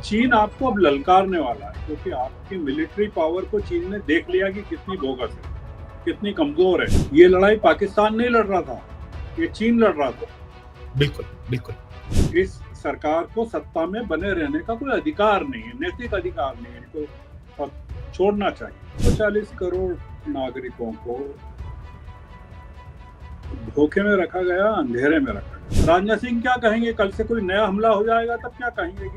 चीन आपको अब ललकारने वाला है, क्योंकि आपकी मिलिट्री पावर को चीन ने देख लिया कि कितनी बोगस है, कितनी कमजोर है। ये लड़ाई पाकिस्तान नहीं लड़ रहा था, ये चीन लड़ रहा था। बिल्कुल बिल्कुल। इस सरकार को सत्ता में बने रहने का कोई अधिकार नहीं है, नैतिक अधिकार नहीं है, इनको छोड़ना चाहिए। 140 करोड़ नागरिकों को धोखे में रखा गया, अंधेरे में रखा गया। राजनाथ सिंह क्या कहेंगे? कल से कोई नया हमला हो जाएगा तब क्या कहेंगे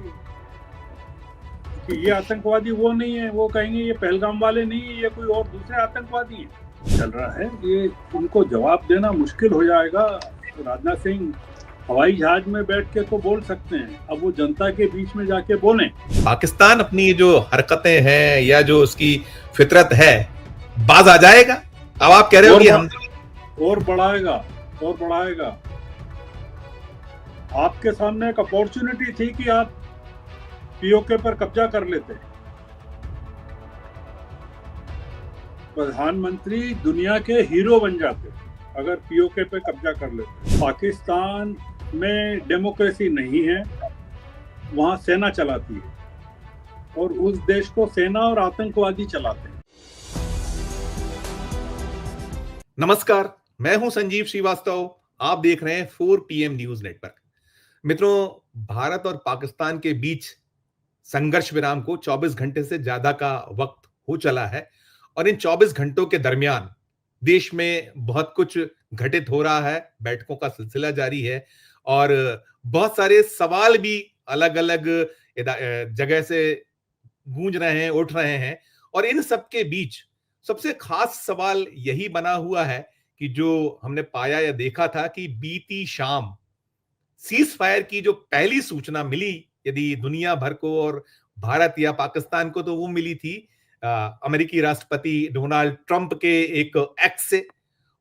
कि ये आतंकवादी वो नहीं है, वो कहेंगे ये पहलगाम वाले नहीं है, ये कोई और दूसरे आतंकवादी हैं। चल रहा है ये, उनको जवाब देना मुश्किल हो जाएगा। राजनाथ सिंह हवाई जहाज में बैठ के तो बोल सकते हैं, अब वो जनता के बीच में जाके बोलें। पाकिस्तान अपनी जो हरकतें हैं या जो उसकी फितरत है, बाज आ जाएगा। अब आप कह रहे हो कि हम और बढ़ाएगा और बढ़ाएगा। आपके सामने एक अपॉर्चुनिटी थी कि आप पीओके पर कब्जा कर लेते। प्रधानमंत्री दुनिया के हीरो बन जाते अगर पीओके पे कब्जा कर लेते। पाकिस्तान में डेमोक्रेसी नहीं है, वहां सेना चलाती है, और उस देश को सेना और आतंकवादी चलाते हैं। नमस्कार, मैं हूं संजीव श्रीवास्तव। आप देख रहे हैं 4 PM न्यूज नेटवर्क। मित्रों, भारत और पाकिस्तान के बीच संघर्ष विराम को 24 घंटे से ज्यादा का वक्त हो चला है, और इन 24 घंटों के दरमियान देश में बहुत कुछ घटित हो रहा है। बैठकों का सिलसिला जारी है और बहुत सारे सवाल भी अलग अलग जगह से गूंज रहे हैं, उठ रहे हैं। और इन सब के बीच सबसे खास सवाल यही बना हुआ है कि जो हमने पाया या देखा था कि बीती शाम सीज फायर की जो पहली सूचना मिली, यदि दुनिया भर को और भारत या पाकिस्तान को, तो वो मिली थी अमेरिकी राष्ट्रपति डोनाल्ड ट्रंप के एक एक्स से।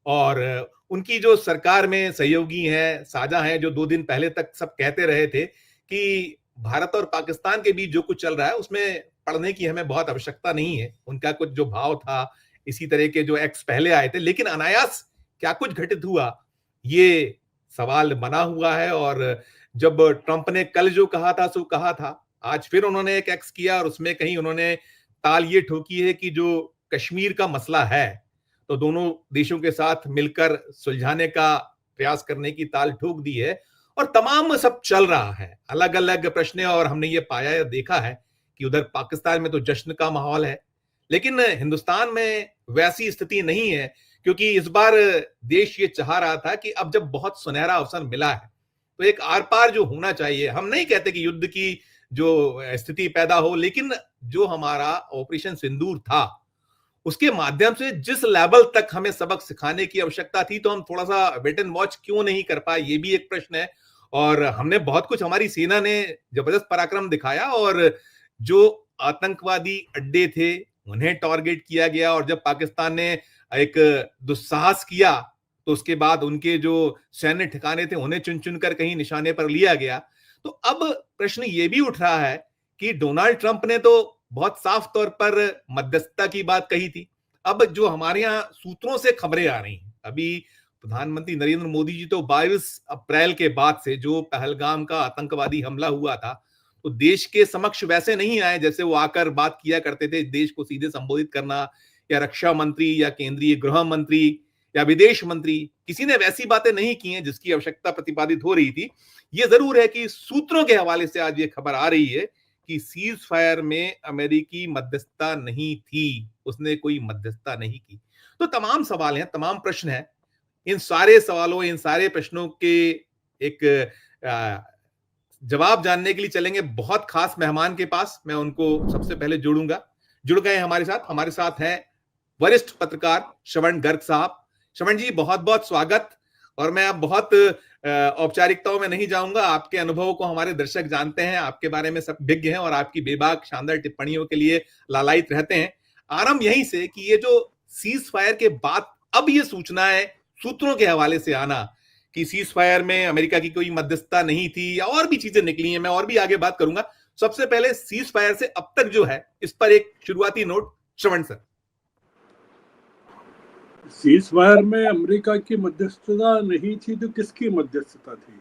और उनकी जो सरकार में सहयोगी हैं, साझा हैं, जो 2 दिन पहले तक सब कहते रहे थे कि भारत और पाकिस्तान के बीच जो कुछ चल रहा है उसमें पढ़ने की हमें बहुत आवश्यकता नहीं है। उनका कुछ जो भाव था, इसी तरह के जो एक्स पहले आए थे, लेकिन अनायास क्या कुछ घटित हुआ, ये सवाल बना हुआ है। और जब ट्रंप ने कल जो कहा था सो कहा था, आज फिर उन्होंने एक एक्स किया और उसमें कहीं उन्होंने ताल ये ठोकी है कि जो कश्मीर का मसला है तो दोनों देशों के साथ मिलकर सुलझाने का प्रयास करने की ताल ठोक दी है। और तमाम सब चल रहा है, अलग अलग प्रश्न। और हमने ये पाया या देखा है कि उधर पाकिस्तान में तो जश्न का माहौल है, लेकिन हिंदुस्तान में वैसी स्थिति नहीं है, क्योंकि इस बार देश ये चाह रहा था कि अब जब बहुत सुनहरा अवसर मिला है तो एक आर पार जो होना चाहिए। हम नहीं कहते कि युद्ध की जो स्थिति पैदा हो, लेकिन जो हमारा ऑपरेशन सिंदूर था उसके माध्यम से जिस लेवल तक हमें सबक सिखाने की आवश्यकता थी, तो हम थोड़ा सा वेट एंड वॉच क्यों नहीं कर पाए, ये भी एक प्रश्न है। और हमने बहुत कुछ, हमारी सेना ने जबरदस्त पराक्रम दिखाया, और जो आतंकवादी अड्डे थे उन्हें टारगेट किया गया, और जब पाकिस्तान ने एक दुस्साहस किया तो उसके बाद उनके जो सैन्य ठिकाने थे उन्हें चुन चुन कर कहीं निशाने पर लिया गया। तो अब प्रश्न ये भी उठ रहा है कि डोनाल्ड ट्रंप ने तो बहुत साफ तौर पर मध्यस्थता की बात कही थी। अब जो हमारे यहां सूत्रों से खबरें आ रही हैं, अभी प्रधानमंत्री नरेंद्र मोदी जी तो 22 अप्रैल के बाद से जो पहलगाम का आतंकवादी हमला हुआ था, तो देश के समक्ष वैसे नहीं आए जैसे वो आकर बात किया करते थे, देश को सीधे संबोधित करना, या रक्षा मंत्री या केंद्रीय गृह मंत्री या विदेश मंत्री, किसी ने वैसी बातें नहीं की हैं जिसकी आवश्यकता प्रतिपादित हो रही थी। ये जरूर है कि सूत्रों के हवाले से आज ये खबर आ रही है कि सीज फायर में अमेरिकी मध्यस्थता नहीं थी, उसने कोई मध्यस्थता नहीं की। तो तमाम सवाल हैं, तमाम प्रश्न हैं। इन सारे सवालों, इन सारे प्रश्नों के एक जवाब जानने के लिए चलेंगे बहुत खास मेहमान के पास। मैं उनको सबसे पहले जोड़ूंगा। जुड़ गए हमारे साथ हैं वरिष्ठ पत्रकार श्रवण गर्ग साहब। श्रवण जी, बहुत बहुत स्वागत। और मैं अब बहुत औपचारिकताओं में नहीं जाऊंगा, आपके अनुभवों को हमारे दर्शक जानते हैं, आपके बारे में सब विज्ञ हैं और आपकी बेबाक शानदार टिप्पणियों के लिए लालायित रहते हैं। आरंभ यहीं से कि ये जो सीज फायर के बाद अब ये सूचना है सूत्रों के हवाले से आना कि सीज फायर में अमेरिका की कोई मध्यस्थता नहीं थी, या और भी चीजें निकली हैं, मैं और भी आगे बात करूंगा। सबसे पहले सीज फायर से अब तक जो है इस पर एक शुरुआती नोट श्रवण सर। सीज फायर में अमेरिका की मध्यस्थता नहीं थी तो किसकी मध्यस्थता थी?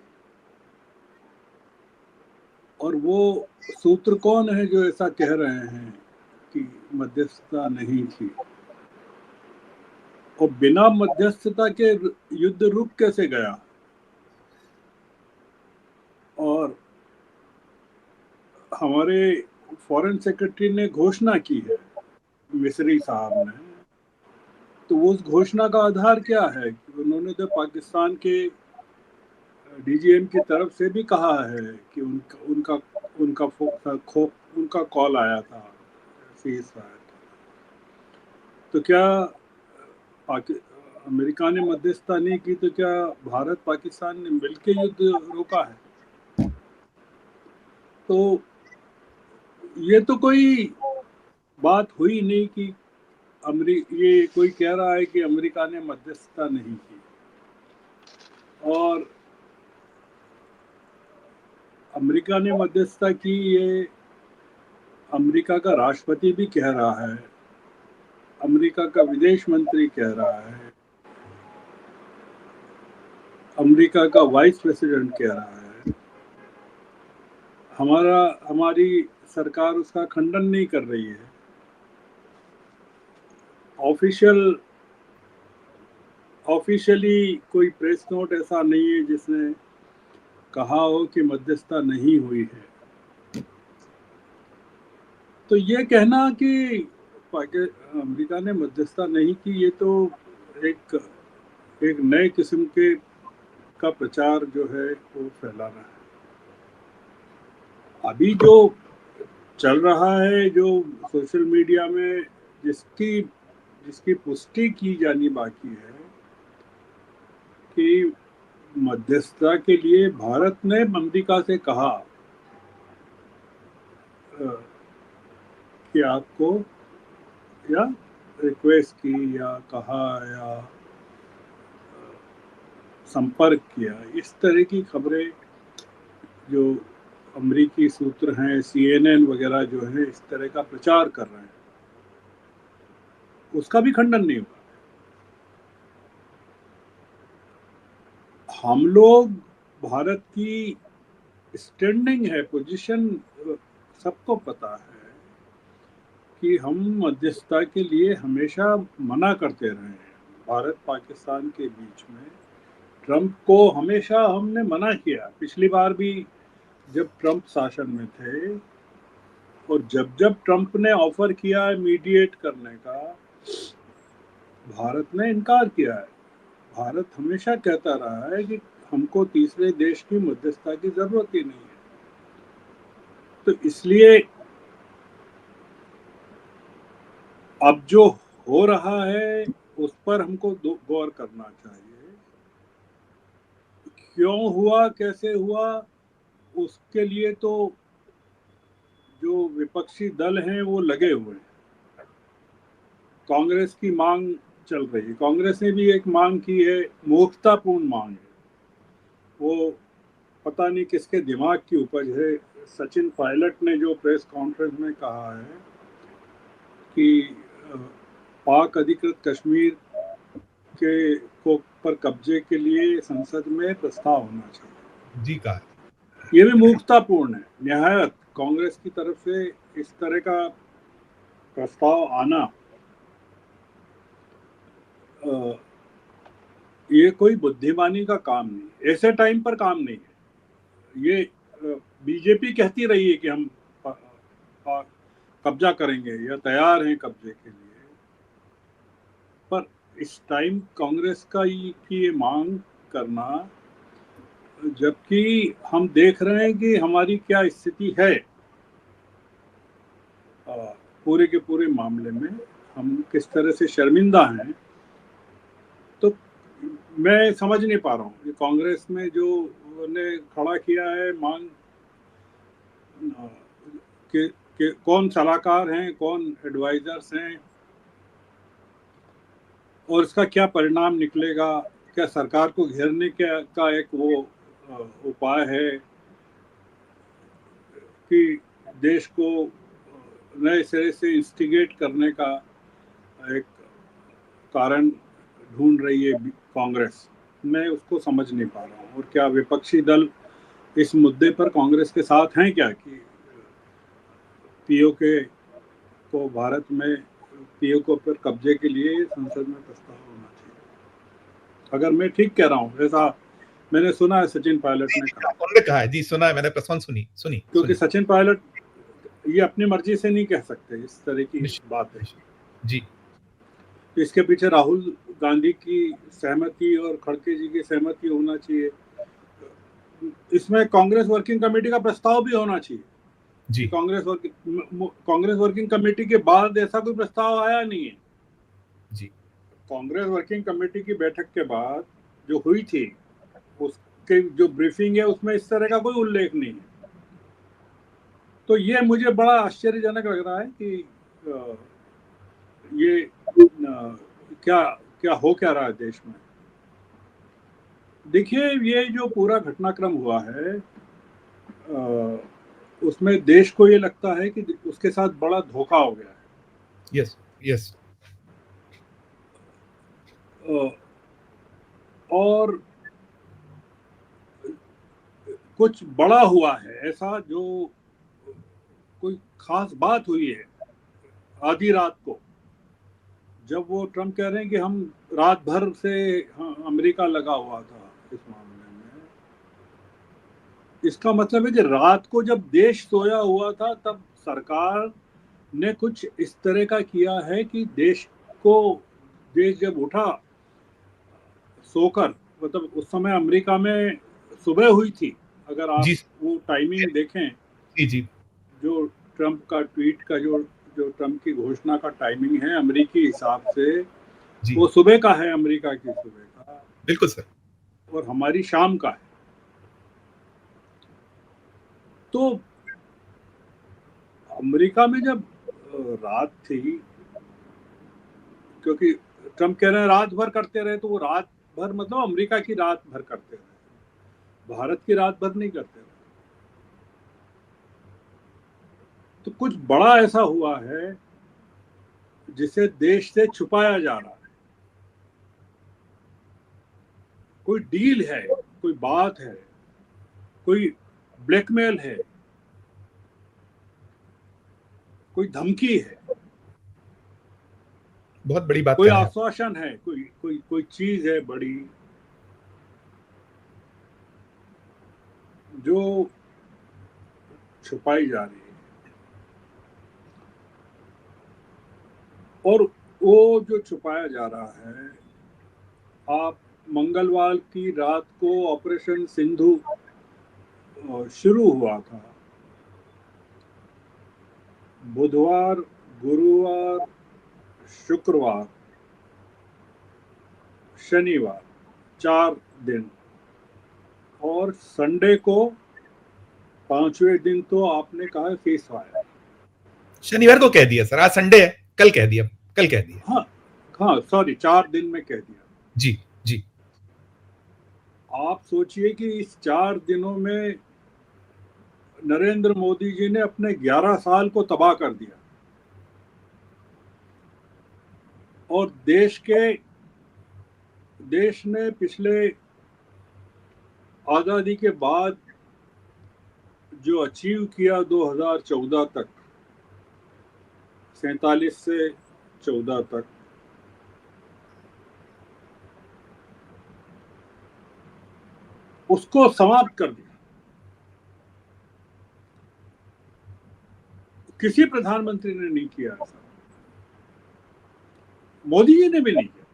और वो सूत्र कौन है जो ऐसा कह रहे हैं कि मध्यस्थता नहीं थी, और बिना मध्यस्थता के युद्ध रुक कैसे गया। और हमारे फॉरेन सेक्रेटरी ने घोषणा की है, मिस्री साहब ने, तो उस घोषणा का आधार क्या है कि उन्होंने तो पाकिस्तान के डीजीएम की तरफ से भी कहा है कि उनका उनका उनका कॉल आया था सीज फायर। तो क्या अमेरिका ने मध्यस्थता नहीं की, तो क्या भारत पाकिस्तान ने मिलकर युद्ध रोका है? तो ये तो कोई बात हुई नहीं कि ये कोई कह रहा है कि अमेरिका ने मध्यस्थता नहीं की। और अमेरिका ने मध्यस्थता की, ये अमेरिका का राष्ट्रपति भी कह रहा है, अमेरिका का विदेश मंत्री कह रहा है, अमेरिका का वाइस प्रेसिडेंट कह रहा है। हमारी सरकार उसका खंडन नहीं कर रही है। ऑफिशियली कोई प्रेस नोट ऐसा नहीं है जिसने कहा हो कि मध्यस्थता नहीं हुई है। तो ये कहना कि अमेरिका ने मध्यस्थता नहीं की, ये तो एक एक नए किस्म के का प्रचार जो है वो फैलाना है। अभी जो चल रहा है, जो सोशल मीडिया में जिसकी जिसकी पुष्टि की जानी बाकी है कि मध्यस्थता के लिए भारत ने अमेरिका से कहा कि आपको, या रिक्वेस्ट की, या कहा, या संपर्क किया, इस तरह की खबरें जो अमेरिकी सूत्र हैं, CNN वगैरह जो है इस तरह का प्रचार कर रहे हैं, उसका भी खंडन नहीं हुआ। हम लोग, भारत की स्टैंडिंग है, पोजीशन सबको पता है कि हम मध्यस्थता के लिए हमेशा मना करते रहे हैं। भारत पाकिस्तान के बीच में ट्रंप को हमेशा हमने मना किया। पिछली बार भी जब ट्रंप शासन में थे, और जब जब ट्रंप ने ऑफर किया है मीडिएट करने का, भारत ने इनकार किया है। भारत हमेशा कहता रहा है कि हमको तीसरे देश की मध्यस्थता की जरूरत ही नहीं है। तो इसलिए अब जो हो रहा है उस पर हमको गौर करना चाहिए। क्यों हुआ, कैसे हुआ, उसके लिए तो जो विपक्षी दल हैं वो लगे हुए हैं। कांग्रेस की मांग चल रही है, कांग्रेस ने भी एक मांग की है, मूर्खतापूर्ण मांग है। वो पता नहीं किसके दिमाग की उपज है। सचिन पायलट ने जो प्रेस कॉन्फ्रेंस में कहा है कि पाक अधिकृत कश्मीर के को पर कब्जे के लिए संसद में प्रस्ताव होना चाहिए। जी कहा। ये भी मूर्खतापूर्ण है निहायत। कांग्रेस की तरफ से इस तरह का प्रस्ताव आना, ये कोई बुद्धिमानी का काम नहीं, ऐसे टाइम पर काम नहीं है। ये बीजेपी कहती रही है कि हम कब्जा करेंगे या तैयार हैं कब्जे के लिए, पर इस टाइम कांग्रेस की ये मांग करना, जबकि हम देख रहे हैं कि हमारी क्या स्थिति है पूरे के पूरे मामले में, हम किस तरह से शर्मिंदा हैं। तो मैं समझ नहीं पा रहा हूँ कि कांग्रेस में जो ने खड़ा किया है मांग कि कौन सलाहकार हैं, कौन एडवाइजर्स हैं, और इसका क्या परिणाम निकलेगा। क्या सरकार को घेरने का एक वो उपाय है कि देश को नए सिरे से इंस्टिगेट करने का एक कारण ढूंढ रही है कांग्रेस? मैं उसको समझ नहीं पा रहा हूँ। और क्या विपक्षी दल इस मुद्दे पर कांग्रेस के साथ हैं क्या कि पीओके को भारत में पीओके पर कब्जे के लिए संसद में प्रस्ताव होना चाहिए? अगर मैं ठीक कह रहा हूँ, ऐसा मैंने सुना है सचिन पायलट ने कहा। उन्होंने कहा है जी, सुना है मैंने, प्रसन्न सुनी सुनी क्योंकि सुनी। सचिन पायलट ये अपनी मर्जी से नहीं कह सकते, इस तरह की बात है। जी तो इसके पीछे राहुल गांधी की सहमति और खड़गे जी की सहमति होना चाहिए। इसमें कांग्रेस वर्किंग कमेटी का प्रस्ताव भी होना चाहिए जी कांग्रेस वर्किंग कमेटी के बाद ऐसा कोई प्रस्ताव आया नहीं है जी। कांग्रेस वर्किंग कमेटी की बैठक के बाद जो हुई थी, उसके जो ब्रीफिंग है उसमें इस तरह का कोई उल्लेख नहीं है। तो ये मुझे बड़ा आश्चर्यजनक लग रहा है कि ये क्या क्या हो क्या रहा है देश में। देखिए, ये जो पूरा घटनाक्रम हुआ है, उसमें देश को ये लगता है कि उसके साथ बड़ा धोखा हो गया है। Yes yes. और कुछ बड़ा हुआ है ऐसा, जो कोई खास बात हुई है आधी रात को, जब वो ट्रम्प कह रहे हैं कि हम रात भर से अमेरिका लगा हुआ था इस मामले में। इसका मतलब है कि रात को जब देश सोया हुआ था, तब सरकार ने कुछ इस तरह का किया है कि देश जब उठा सोकर, मतलब उस समय अमेरिका में सुबह हुई थी, अगर आप जी वो टाइमिंग देखें, जी जी। जो ट्रम्प का ट्वीट का जो ट्रम्प की घोषणा का टाइमिंग है अमेरिकी हिसाब से, जी वो सुबह का है, अमेरिका की सुबह का, बिल्कुल सर। और हमारी शाम का है। तो अमेरिका में जब रात थी, क्योंकि ट्रम्प कह रहे हैं रात भर करते रहे, तो वो रात भर मतलब अमेरिका की रात भर करते रहे, भारत की रात भर नहीं करते रहे। तो कुछ बड़ा ऐसा हुआ है जिसे देश से छुपाया जा रहा है। कोई डील है, कोई बात है, कोई ब्लैकमेल है, कोई धमकी है, बहुत बड़ी बात कोई कर रहे हैं। आश्वासन है, कोई चीज है बड़ी, जो छुपाई जा रही है। और वो जो छुपाया जा रहा है, आप मंगलवार की रात को ऑपरेशन सिंधु शुरू हुआ था, बुधवार, गुरुवार, शुक्रवार, शनिवार, 4 दिन, और संडे को 5वें दिन तो आपने कहा फेस फायर। शनिवार को कह दिया सर, आज संडे है, कल कह दिया, कल कह दिया। हाँ हाँ, सॉरी, 4 दिन में कह दिया। जी जी। आप सोचिए कि इस 4 दिनों में नरेंद्र मोदी जी ने अपने 11 साल को तबाह कर दिया, और देश ने पिछले आजादी के बाद जो अचीव किया 2014 तक, 47 से 14 तक, उसको समाप्त कर दिया। किसी प्रधानमंत्री ने नहीं किया ऐसा, मोदी जी ने भी नहीं किया।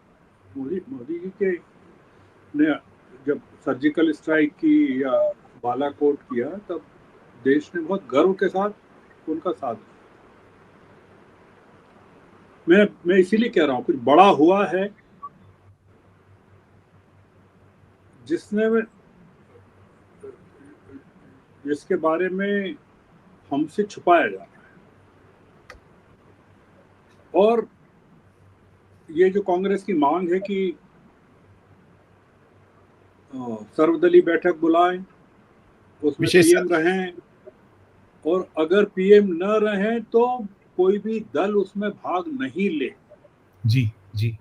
मोदी जी के ने जब सर्जिकल स्ट्राइक की या बालाकोट किया, तब देश ने बहुत गर्व के साथ उनका साथ दिया। मैं इसीलिए कह रहा हूं, कुछ बड़ा हुआ है जिसके बारे में हमसे छुपाया जा रहा है। और ये जो कांग्रेस की मांग है कि सर्वदलीय बैठक बुलाएं, उसमें विशेष पीएम रहें, और अगर पीएम न रहें तो कोई भी दल उसमें भाग नहीं ले। जी जी।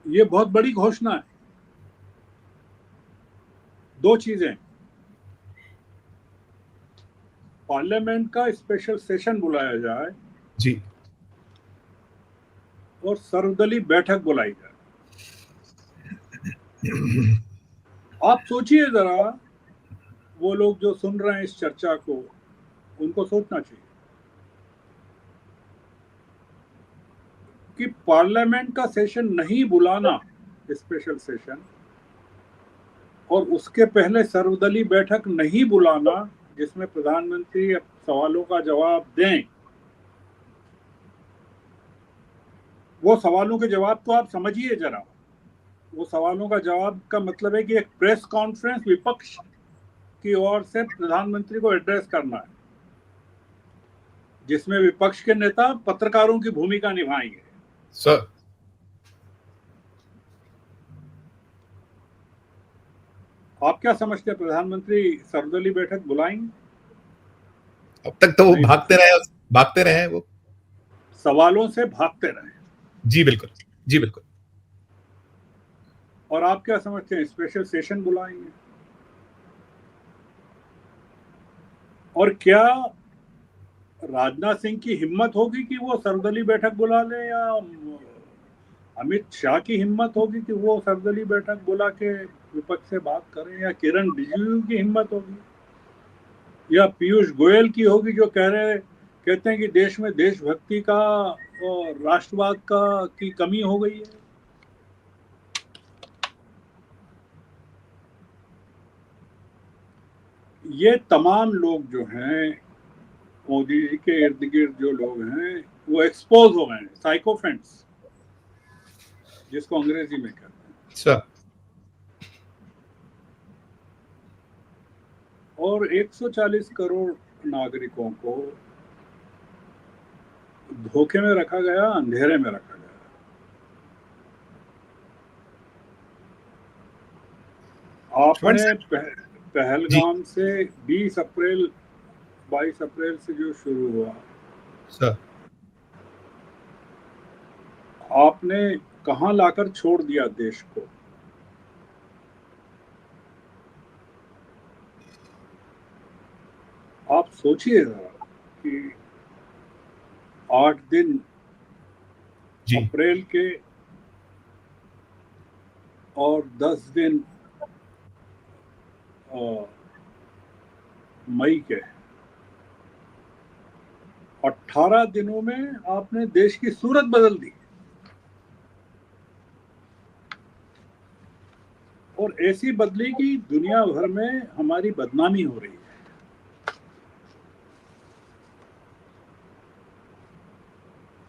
ये बहुत बड़ी घोषणा है। 2 चीजें, पार्लियामेंट का स्पेशल सेशन बुलाया जाए जी। और सर्वदलीय बैठक बुलाई जाए। आप सोचिए जरा, वो लोग जो सुन रहे हैं इस चर्चा को, उनको सोचना चाहिए कि पार्लियामेंट का सेशन नहीं बुलाना, स्पेशल सेशन, और उसके पहले सर्वदलीय बैठक नहीं बुलाना जिसमें प्रधानमंत्री सवालों का जवाब दें। वो सवालों के जवाब तो आप समझिए जरा। वो सवालों का जवाब का मतलब है कि एक प्रेस कॉन्फ्रेंस विपक्ष की ओर से प्रधानमंत्री को एड्रेस करना है, जिसमें विपक्ष के नेता पत्रकारों की भूमिका निभाएंगे। सर, आप क्या समझते हैं, प्रधानमंत्री सर्वदलीय बैठक बुलाएंगे? अब तक तो वो नहीं, भागते रहे वो। सवालों से भागते रहे। जी बिल्कुल, जी बिल्कुल। और आप क्या समझते हैं, स्पेशल सेशन बुलाएंगे? और क्या राजनाथ सिंह की हिम्मत होगी कि वो सर्वदलीय बैठक बुला ले, या अमित शाह की हिम्मत होगी कि वो सर्वदलीय बैठक बुला के विपक्ष से बात करें, या किरण रिजिजू की हिम्मत होगी, या पीयूष गोयल की होगी, जो कहते हैं कि देश में देशभक्ति का और राष्ट्रवाद का की कमी हो गई है? ये तमाम लोग जो हैं, मोदी जी के इर्द गिर्द जो लोग हैं, वो एक्सपोज हो गए हैं, साइकोफेंट्स जिसको अंग्रेजी में कहते हैं। सर, और 140 करोड़ नागरिकों को धोखे में रखा गया, अंधेरे में रखा गया। आपने जी पहलगाम से 22 अप्रैल से जो शुरू हुआ, सर, आपने कहां लाकर छोड़ दिया देश को? आप सोचिए जरा कि 8 दिन जी अप्रैल के और 10 दिन मई के, 18 दिनों में आपने देश की सूरत बदल दी। और ऐसी बदली कि दुनिया भर में हमारी बदनामी हो रही है।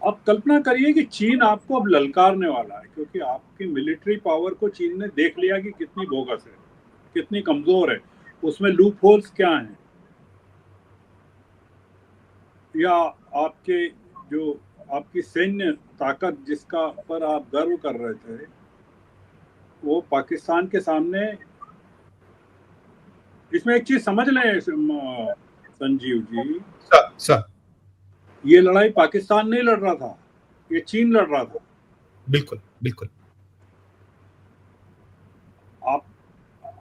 आप कल्पना करिए कि चीन आपको अब ललकारने वाला है, क्योंकि आपकी मिलिट्री पावर को चीन ने देख लिया कि कितनी बोगस है, कितनी कमजोर है, उसमें लूप होल्स क्या हैं, या आपके जो आपकी सैन्य ताकत जिसका पर आप गर्व कर रहे थे, वो पाकिस्तान के सामने। इसमें एक चीज समझ लें संजीव जी, सर, सर, ये लड़ाई पाकिस्तान नहीं लड़ रहा था, ये चीन लड़ रहा था। बिल्कुल बिल्कुल। आप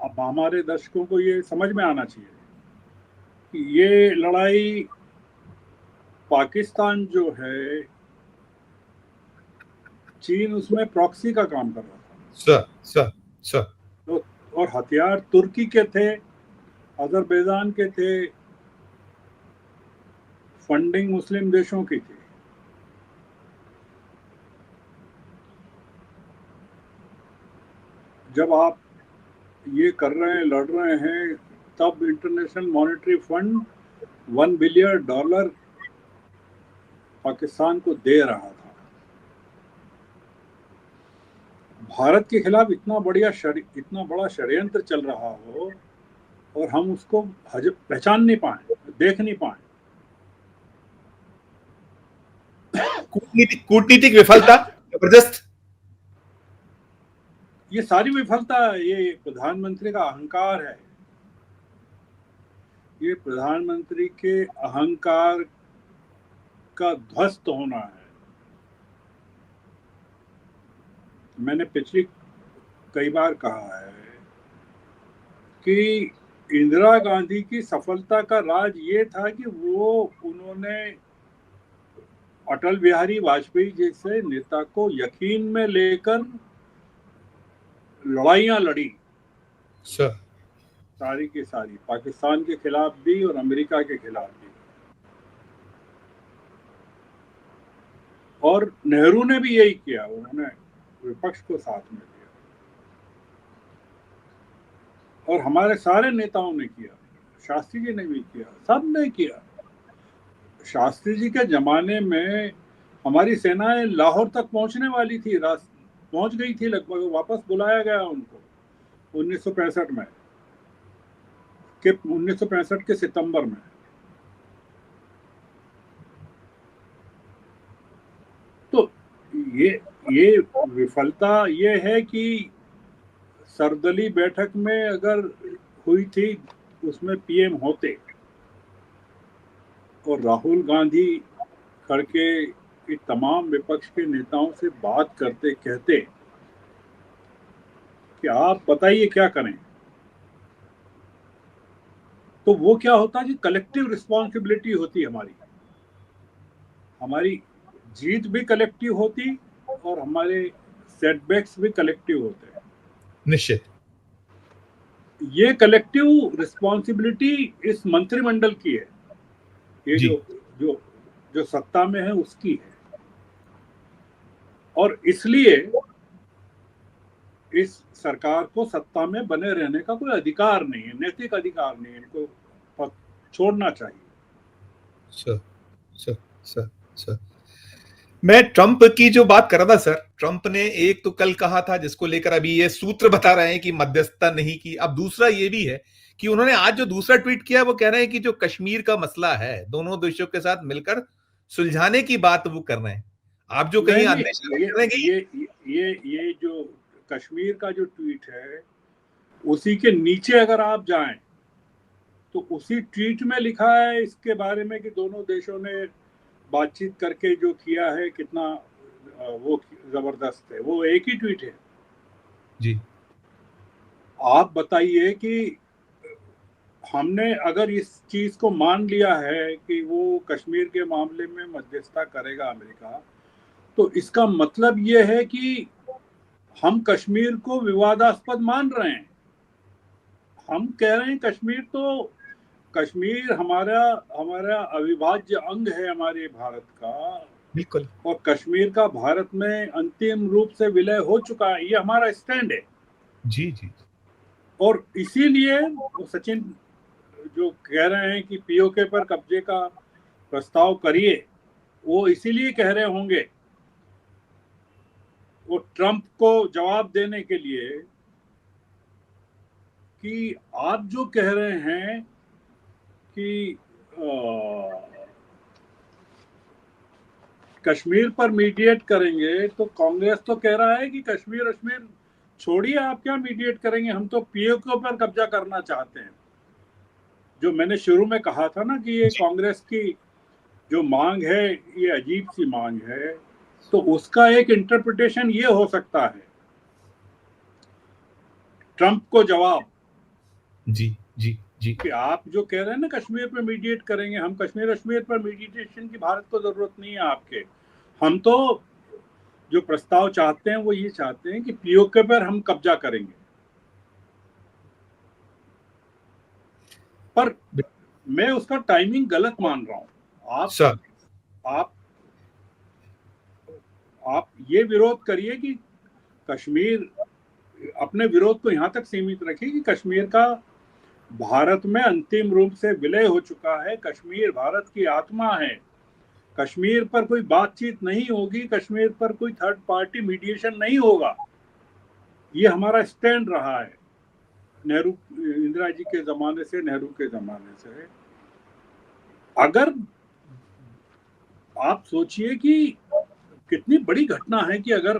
अब हमारे दर्शकों को ये समझ में आना चाहिए कि ये लड़ाई पाकिस्तान जो है, चीन उसमें प्रॉक्सी का काम कर रहा था। सर, सर, सर, तो और हथियार तुर्की के थे, अजरबैजान के थे, फंडिंग मुस्लिम देशों की थी। जब आप ये कर रहे हैं, लड़ रहे हैं, तब international monetary fund $1 billion Pakistan को दे रहा था। भारत के खिलाफ इतना बड़ा षड्यंत्र चल रहा हो और हम उसको पहचान नहीं पाए, देख नहीं पाए। कूटनीतिक विफलता जबरदस्त। ये सारी विफलता, ये प्रधानमंत्री का अहंकार है। ये प्रधानमंत्री के अहंकार का ध्वस्त होना है। मैंने पिछली कई बार कहा है कि इंदिरा गांधी की सफलता का राज ये था कि उन्होंने अटल बिहारी वाजपेयी जैसे नेता को यकीन में लेकर लड़ाइयां लड़ी, सर सारी की सारी, पाकिस्तान के खिलाफ भी और अमेरिका के खिलाफ भी। और नेहरू ने भी यही किया, उन्होंने विपक्ष को साथ में लिया और हमारे सारे नेताओं ने किया, शास्त्री जी ने भी किया, सब ने किया। शास्त्री जी के जमाने में हमारी सेनाएं लाहौर तक पहुंचने वाली थी, पहुंच गई थी लगभग, वापस बुलाया गया उनको 1965 में, 1965 के सितंबर में। तो ये विफलता ये है कि सरदली बैठक में अगर हुई थी, उसमें पीएम होते और राहुल गांधी खड़के कि तमाम विपक्ष के नेताओं से बात करते, कहते कि आप बताइए क्या करें, तो वो क्या होता कि कलेक्टिव रिस्पॉन्सिबिलिटी होती हमारी जीत भी कलेक्टिव होती और हमारे सेटबैक्स भी कलेक्टिव होते हैं। निश्चित। ये कलेक्टिव रिस्पॉन्सिबिलिटी इस मंत्रिमंडल की है, ये जी। जो जो सत्ता में है उसकी है, और इसलिए इस सरकार को सत्ता में बने रहने का कोई अधिकार नहीं है, नैतिक अधिकार नहीं है, इनको छोड़ना चाहिए। सर सर सर सर मैं ट्रंप की जो बात कर रहा था सर, ट्रंप ने एक तो कल कहा था जिसको लेकर अभी ये सूत्र बता रहे हैं कि मध्यस्थता नहीं की। अब दूसरा ये भी है कि उन्होंने आज जो दूसरा ट्वीट किया वो कह रहे हैं कि जो कश्मीर का मसला है दोनों देशों के साथ मिलकर सुलझाने की बात वो कर रहे हैं। आप जो कहीं नहीं, अंदेशा कर रहे हैं कि ये जो कश्मीर का जो ट्वीट है, उसी के नीचे अगर आप जाएं तो उसी ट्वीट में लिखा है इसके बारे में कि दोनों देशों ने बातचीत करके जो किया है कितना वो जबरदस्त है। वो एक ही ट्वीट है। जी आप बताइए कि हमने अगर इस चीज को मान लिया है कि वो कश्मीर के मामले में मध्यस्थता करेगा अमेरिका, तो इसका मतलब ये है कि हम कश्मीर को विवादास्पद मान रहे हैं। हम कह रहे हैं कश्मीर हमारा हमारा अविभाज्य अंग है हमारे भारत का, बिल्कुल। और कश्मीर का भारत में अंतिम रूप से विलय हो चुका है, ये हमारा स्टैंड है। जी जी और इसीलिए सचिन जो कह रहे हैं कि पीओके पर कब्जे का प्रस्ताव करिए, वो इसीलिए कह रहे होंगे, वो ट्रंप को जवाब देने के लिए कि आप जो कह रहे हैं कि कश्मीर पर मीडिएट करेंगे, तो कांग्रेस तो कह रहा है कि कश्मीर छोड़िए, आप क्या मीडिएट करेंगे, हम तो पीओके पर कब्जा करना चाहते हैं। जो मैंने शुरू में कहा था ना कि ये कांग्रेस की जो मांग है ये अजीब सी मांग है, तो उसका एक इंटरप्रिटेशन ये हो सकता है ट्रंप को जवाब जी जी जी कि आप जो कह रहे हैं ना कश्मीर पर मीडिएट करेंगे, हम कश्मीर पर मीडिएशन की भारत को जरूरत नहीं है आपके। हम तो जो प्रस्ताव चाहते हैं वो ये चाहते हैं कि पीओके पर हम कब्जा करेंगे। पर मैं उसका टाइमिंग गलत मान रहा हूं। सर आप आप ये विरोध करिए कि कश्मीर, अपने विरोध को यहां तक सीमित रखिए कि कश्मीर का भारत में अंतिम रूप से विलय हो चुका है, कश्मीर भारत की आत्मा है, कश्मीर पर कोई बातचीत नहीं होगी, कश्मीर पर कोई थर्ड पार्टी मीडिएशन नहीं होगा। ये हमारा स्टैंड रहा है इंदिरा जी के जमाने से, नेहरू के जमाने से। अगर आप सोचिए कि कितनी बड़ी घटना है कि अगर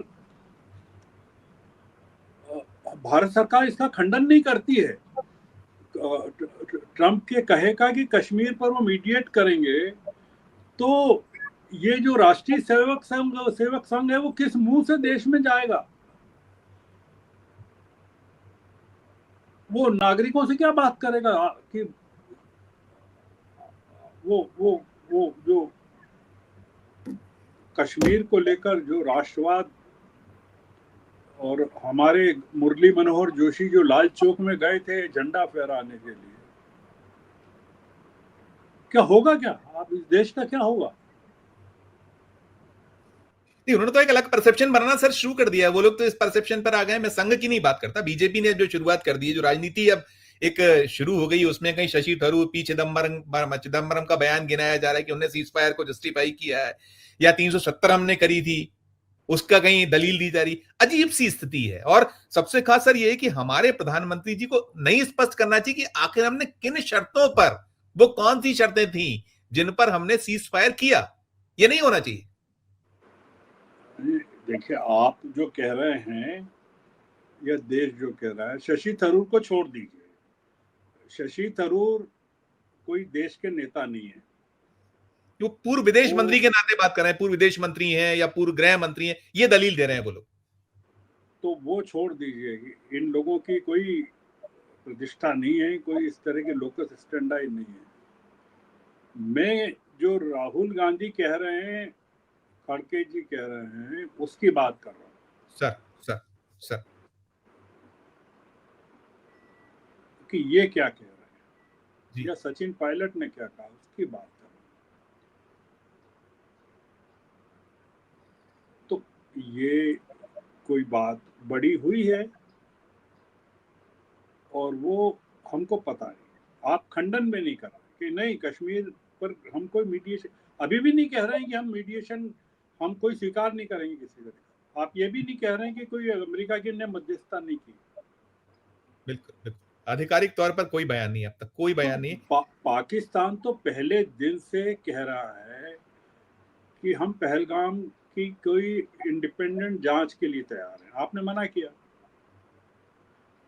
भारत सरकार इसका खंडन नहीं करती है, ट्रंप के कहेगा कि कश्मीर पर वो मीडिएट करेंगे, तो ये जो राष्ट्रीय सेवक संघ है वो किस मुंह से देश में जाएगा? वो नागरिकों से क्या बात करेगा कि वो जो कश्मीर को लेकर जो राष्ट्रवाद, और हमारे मुरली मनोहर जोशी जो लाल चौक में गए थे झंडा फहराने के लिए, क्या होगा? क्या आप इस देश का क्या होगा? नहीं, उन्होंने तो एक अलग परसेप्शन बनाना सर शुरू कर दिया है। वो लोग तो इस परसेप्शन पर आ गए। मैं संघ की नहीं बात करता, बीजेपी ने जो शुरुआत कर दी है, जो राजनीति अब एक शुरू हो गई, उसमें कहीं शशि थरूर, पी चिदम्बरम का बयान गिनाया जा रहा है कि उन्होंने सीज फायर को जस्टिफाई किया है, या 370 हमने करी थी, उसका कहीं दलील दी जा रही। अजीब सी स्थिति है। और सबसे खास सर ये है कि हमारे प्रधानमंत्री जी को नहीं स्पष्ट करना चाहिए कि आखिर हमने किन शर्तों पर, वो कौन सी शर्तें थी जिन पर हमने सीज फायर किया। ये नहीं होना चाहिए। देखिए, आप जो कह रहे हैं या देश जो कह रहा है, शशि थरूर को छोड़ दीजिए। शशि थरूर कोई देश के नेता नहीं है। जो पूर्व विदेश वो मंत्री के नाते बात कर रहे हैं, पूर्व विदेश मंत्री हैं या पूर्व गृह मंत्री हैं, ये दलील दे रहे हैं वो लोग। तो वो छोड़ दीजिए। इन लोगों की कोई प्रतिष्ठा नहीं है, कोई इस तरह के लोकस स्टैंडर्ड नहीं है। मैं जो राहुल गांधी कह रहे हैं, खड़गे जी कह रहे हैं, उसकी बात कर रहा हूँ। सर सर सर कि ये क्या कह रहे हैं जी। या सचिन पायलट ने क्या कहा, उसकी बात कर रहा हूँ। तो ये कोई बात बड़ी हुई है और वो हमको पता है। आप खंडन में नहीं कर रहे कि नहीं कश्मीर पर हम कोई मीडिएशन, अभी भी नहीं कह रहे हैं कि हम मीडिएशन, हम कोई स्वीकार नहीं करेंगे किसी का। आप ये भी नहीं कह रहे हैं कि कोई अमेरिका की ने मध्यस्थता नहीं की। बिल्कुल बिल्कुल, आधिकारिक तौर पर कोई बयान नहीं, अब तक कोई तो बयान नहीं। पाकिस्तान तो पहले दिन से कह रहा है कि हम पहलगाम की कोई इंडिपेंडेंट जांच के लिए तैयार हैं। आपने मना किया।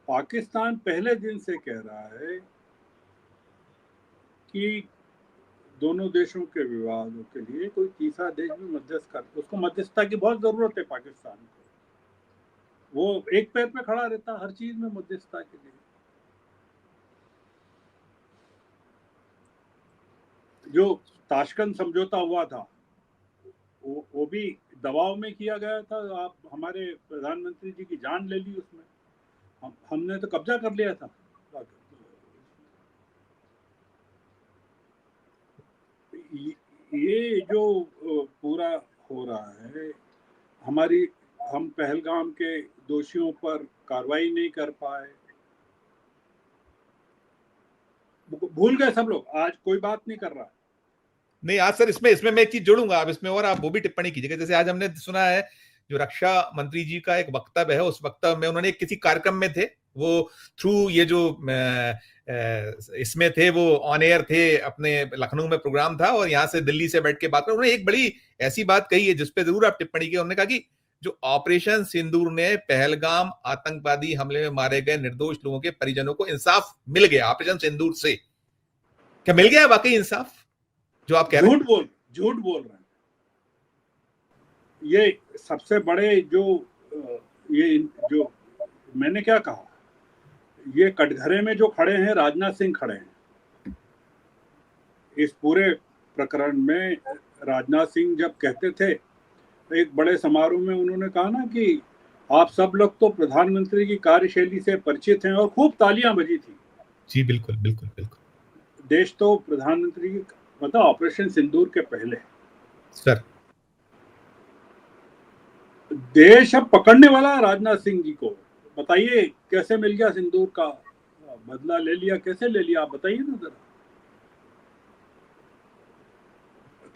पाकिस्तान पहले दिन से कह रहा है कि दोनों देशों के विवादों के लिए कोई तीसरा देश भी मध्यस्थ कर, उसको मध्यस्थता की बहुत जरूरत है पाकिस्तान को। वो एक पैर पे खड़ा रहता हर चीज में मध्यस्थता के लिए। जो ताशकंद समझौता हुआ था वो भी दबाव में किया गया था। आप हमारे प्रधानमंत्री जी की जान ले ली उसमें। हमने तो कब्जा कर लिया था। ये जो पूरा हो रहा है, हम पहलगाम के दोषियों पर कार्रवाई नहीं कर पाए, भूल गए सब लोग। आज कोई बात नहीं कर रहा। नहीं, आज सर इसमें इसमें मैं एक चीज जोड़ूंगा आप इसमें, और आप वो भी टिप्पणी कीजिएगा। जैसे आज हमने सुना है जो रक्षा मंत्री जी का एक वक्तव्य है, उस वक्तव्य में उन्होंने किसी कार्यक्रम में थे, वो थ्रू ये जो इसमें थे, वो ऑन एयर थे, अपने लखनऊ में प्रोग्राम था और यहाँ से दिल्ली से बैठ के बात कर, उन्होंने एक बड़ी ऐसी बात कही है जिसपे जरूर आप टिप्पणी की। उन्होंने कहा कि जो ऑपरेशन सिंदूर ने पहलगाम आतंकवादी हमले में मारे गए निर्दोष लोगों के परिजनों को इंसाफ मिल गया ऑपरेशन सिंदूर से। क्या मिल गया वाकई इंसाफ जो आप कह रहे हैं? झूठ बोल रहे हैं। ये सबसे बड़े ये जो मैंने क्या कहा, ये कटघरे में जो खड़े हैं राजनाथ सिंह खड़े हैं इस पूरे प्रकरण में। राजनाथ सिंह जब कहते थे, एक बड़े समारोह में उन्होंने कहा ना कि आप सब लोग तो प्रधानमंत्री की कार्यशैली से परिचित हैं, और खूब तालियां बजी थी। जी बिल्कुल बिल्कुल बिल्कुल। देश तो प्रधानमंत्री की, मतलब ऑपरेशन सिंदूर के पहले सर देश अब पकड़ने वाला राजनाथ सिंह जी को। बताइए कैसे मिल गया सिंदूर का बदला, ले लिया, कैसे ले लिया? आप बताइए ना जरा।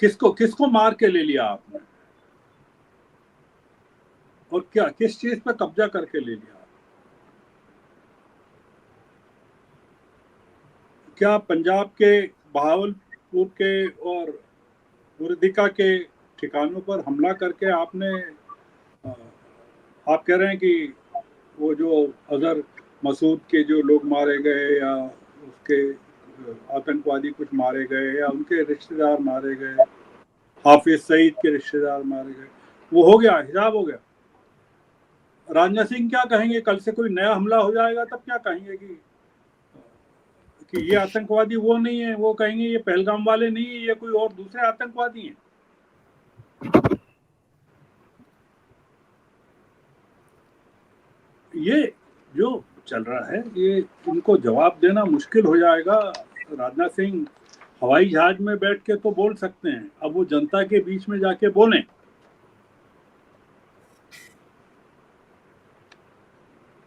किसको किसको मार के ले लिया आपने, और क्या किस चीज पे कब्जा करके ले लिया? क्या पंजाब के बहावलपुर के और बुरदिका के ठिकानों पर हमला करके आपने, आप कह रहे हैं कि वो जो अजहर मसूद के जो लोग मारे गए, या उसके आतंकवादी कुछ मारे गए, या उनके रिश्तेदार मारे गए, हाफिज सईद के रिश्तेदार मारे गए, वो हो गया, हिसाब हो गया। राजनाथ सिंह क्या कहेंगे? कल से कोई नया हमला हो जाएगा तब क्या कहेंगे कि कि ये आतंकवादी वो नहीं है, वो कहेंगे ये पहलगाम वाले नहीं है, ये कोई और दूसरे आतंकवादी हैं। ये जो चल रहा है, ये इनको जवाब देना मुश्किल हो जाएगा। राजनाथ सिंह हवाई जहाज में बैठ के तो बोल सकते हैं, अब वो जनता के बीच में जाके बोलें।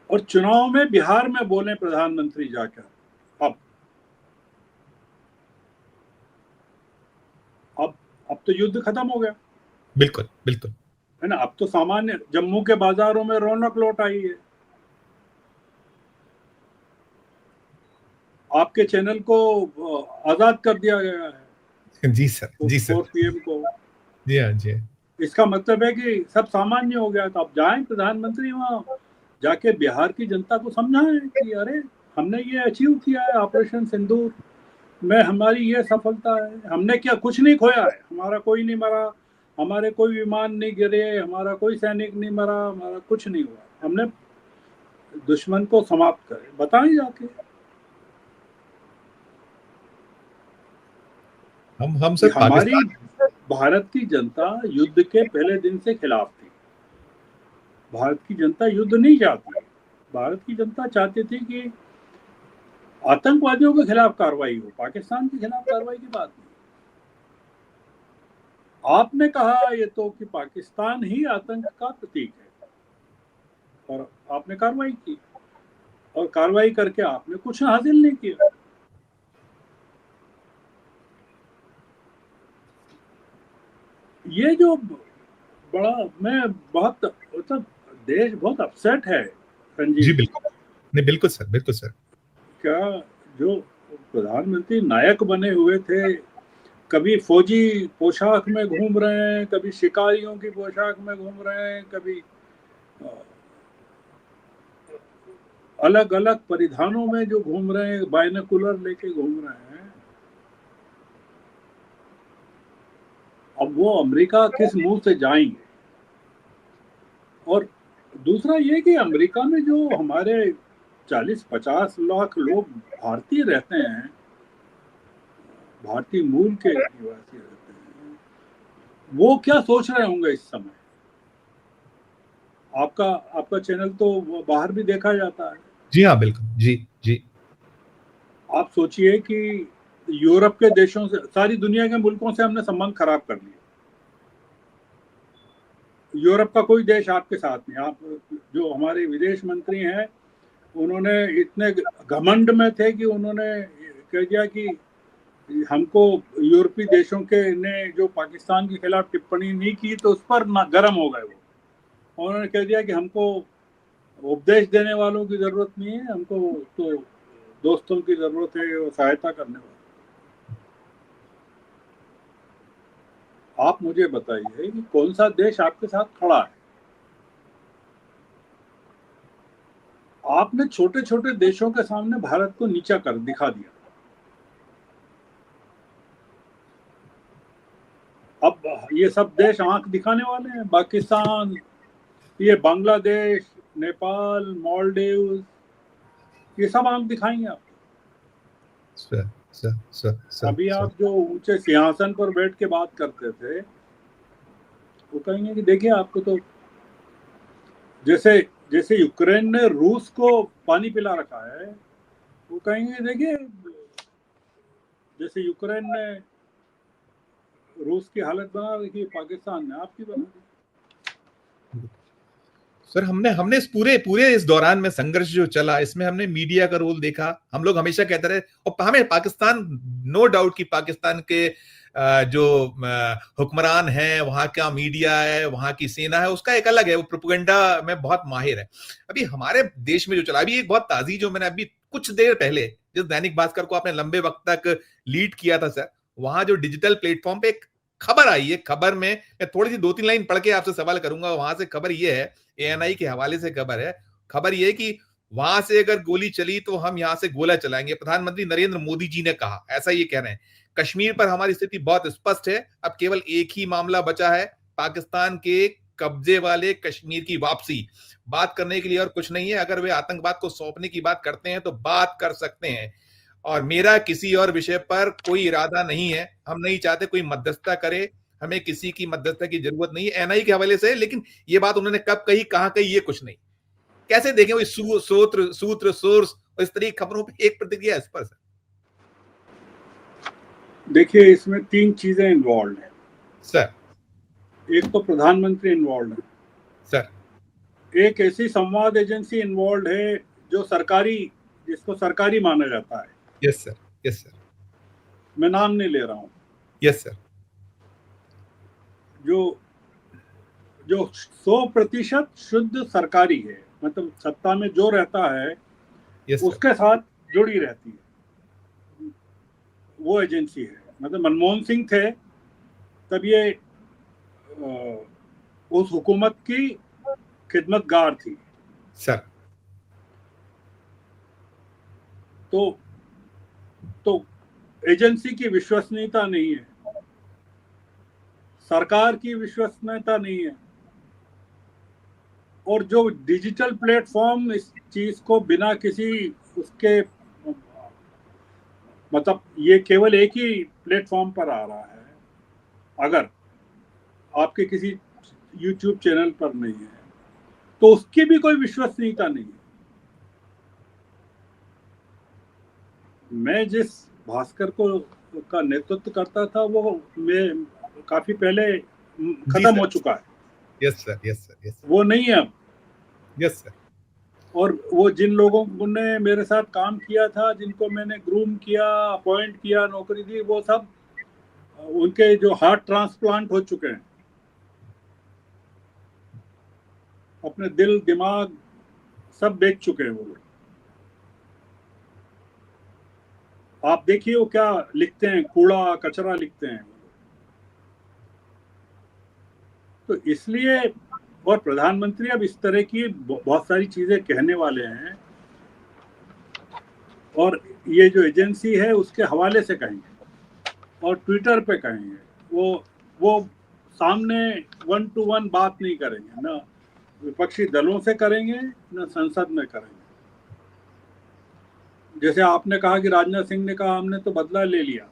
और चुनाव में बिहार में बोले प्रधानमंत्री जाकर। अब तो युद्ध खत्म हो गया। बिल्कुल बिल्कुल है ना। अब तो सामान्य जम्मू के बाजारों में रौनक लौट आई है। आपके चैनल को आजाद कर दिया गया है। जी सर, जी सर। 4 PM को। जी हाँ, जी। इसका मतलब है कि सब सामान्य हो गया। तो आप जाएं प्रधानमंत्री, वहां जाके बिहार की जनता को समझाएं कि अरे हमने ये अचीव किया है, ऑपरेशन सिंदूर में हमारी ये सफलता है। हमने क्या कुछ नहीं खोया है, हमारा कोई नहीं मरा, हमारे कोई विमान नहीं गिरे, हमारा कोई सैनिक नहीं मरा, हमारा कुछ नहीं हुआ। हमने दुश्मन को समाप्त करे, बताएं जाके। हम सब हमारी भारत की जनता युद्ध के पहले दिन से खिलाफ थी। भारत की जनता युद्ध नहीं चाहती। भारत की जनता चाहती थी कि आतंकवादियों के खिलाफ कार्रवाई हो, पाकिस्तान के खिलाफ कार्रवाई की बात नहीं। आपने कहा ये तो कि पाकिस्तान ही आतंक का प्रतीक है, और आपने कार्रवाई की, और कार्रवाई करके आपने कुछ हासिल नहीं किया। ये जो बड़ा, मैं बहुत, मतलब देश बहुत अपसेट है संजीव जी बिल्कुल। नहीं, बिल्कुल सर, बिल्कुल सर। क्या जो प्रधानमंत्री नायक बने हुए थे, कभी फौजी पोशाक में घूम रहे हैं, कभी शिकारियों की पोशाक में घूम रहे हैं, कभी अलग अलग परिधानों में जो घूम रहे हैं, बायनोकुलर लेके घूम रहे हैं। अब वो अमेरिका किस मुंह से जाएंगे? और दूसरा ये कि अमेरिका में जो हमारे 40-50 लाख लोग भारतीय रहते हैं, भारतीय मूल के निवासी रहते हैं, वो क्या सोच रहे होंगे इस समय? आपका चैनल तो बाहर भी देखा जाता है। जी हाँ, बिल्कुल। जी जी। आप सोचिए कि यूरोप के देशों से, सारी दुनिया के मुल्कों से हमने संबंध खराब कर लिए। यूरोप का कोई देश आपके साथ नहीं। आप जो हमारे विदेश मंत्री हैं, उन्होंने इतने घमंड में थे कि उन्होंने कह दिया कि हमको यूरोपीय देशों के ने जो पाकिस्तान के खिलाफ टिप्पणी नहीं की तो उस पर ना गर्म हो गए वो। उन्होंने कह दिया कि हमको उपदेश देने वालों की जरूरत नहीं है, हमको तो दोस्तों की जरूरत है, वो सहायता करने वाले। आप मुझे बताइए कि कौन सा देश आपके साथ खड़ा है? आपने छोटे छोटे देशों के सामने भारत को नीचा कर दिखा दिया। अब ये सब देश आंख दिखाने वाले हैं। पाकिस्तान, ये बांग्लादेश, नेपाल, मालदीव, ये सब आंख दिखाएंगे आपको। अभी आप जो ऊंचे सिंहासन पर बैठ के बात करते थे, वो कहेंगे कि देखिए आपको तो जैसे जैसे यूक्रेन ने रूस को पानी पिला रखा है, वो कहेंगे देखिए जैसे यूक्रेन ने रूस की हालत बना रखी, पाकिस्तान ने आपकी बना दी। सर, हमने इस पूरे इस दौरान में संघर्ष जो चला, इसमें हमने मीडिया का रोल देखा। हम लोग हमेशा कहते रहे, और हमें पाकिस्तान, नो डाउट कि पाकिस्तान के जो हुक्मरान हैं, वहां का मीडिया है, वहां की सेना है, उसका एक अलग है, वो प्रोपेगेंडा में बहुत माहिर है। अभी हमारे देश में जो चला, अभी एक बहुत ताजी, जो मैंने अभी कुछ देर पहले, जिस दैनिक भास्कर को आपने लंबे वक्त तक लीड किया था सर, वहां जो डिजिटल प्लेटफॉर्म पे एक खबर आई है, खबर में मैं थोड़ी सी 2-3 लाइन पढ़ के आपसे सवाल करूंगा। वहां से खबर ये है, ANI के हवाले से खबर है। खबर ये है कि वहां से अगर गोली चली तो हम यहां से गोला चलाएंगे, प्रधानमंत्री नरेंद्र मोदी जी ने कहा, ऐसा ये कह रहे हैं। कश्मीर पर हमारी स्थिति बहुत स्पष्ट है, अब केवल एक ही मामला बचा है, पाकिस्तान के कब्जे वाले कश्मीर की वापसी। बात करने के लिए और कुछ नहीं है, अगर वे आतंकवाद को सौंपने की बात करते हैं तो बात कर सकते हैं। और मेरा किसी और विषय पर कोई इरादा नहीं है, हम नहीं चाहते कोई मध्यस्थता करे, हमें किसी की मध्यस्थता की जरूरत नहीं है एनआई के हवाले से। लेकिन ये बात उन्होंने कब कही, कहां कही, ये कुछ नहीं। कैसे देखें वही सूत्र सोर्स और इस तरह की खबरों पर एक प्रतिक्रिया इस पर? देखिए, इसमें 3 चीजें इन्वॉल्व हैं। सर एक तो प्रधानमंत्री इन्वॉल्व है, सर एक ऐसी संवाद एजेंसी इन्वॉल्व है जो सरकारी, जिसको सरकारी माना जाता है। यस सर, यस सर, मैं नाम नहीं ले रहा हूं। यस सर, जो जो 100% शुद्ध सरकारी है, मतलब सत्ता में जो रहता है यस सर, उसके साथ जुड़ी रहती है, वो एजेंसी है। मतलब मनमोहन सिंह थे तब ये उस हुकूमत की खिदमतगार थी। सर तो एजेंसी की विश्वसनीयता नहीं है, सरकार की विश्वसनीयता नहीं है, और जो डिजिटल प्लेटफॉर्म इस चीज को बिना किसी उसके, मतलब ये केवल एक ही प्लेटफॉर्म पर आ रहा है, अगर आपके किसी यूट्यूब चैनल पर नहीं है तो उसकी भी कोई विश्वसनीयता नहीं है। मैं जिस भास्कर को का नेतृत्व करता था वो मैं काफी पहले खत्म हो चुका है। Yes sir, yes sir, yes वो नहीं है अब। यस सर, और वो जिन लोगों ने मेरे साथ काम किया था, जिनको मैंने ग्रूम किया, अपॉइंट किया, नौकरी दी, वो सब उनके जो हार्ट ट्रांसप्लांट हो चुके हैं, अपने दिल दिमाग सब बेच चुके हैं वो लोग। आप देखिए वो क्या लिखते हैं, कूड़ा कचरा लिखते हैं। तो इसलिए, और प्रधानमंत्री अब इस तरह की बहुत सारी चीजें कहने वाले हैं, और ये जो एजेंसी है उसके हवाले से कहेंगे और ट्विटर पे कहेंगे। वो सामने 1 to 1 बात नहीं करेंगे, ना विपक्षी दलों से करेंगे, ना संसद में करेंगे। जैसे आपने कहा कि राजनाथ सिंह ने कहा हमने तो बदला ले लिया,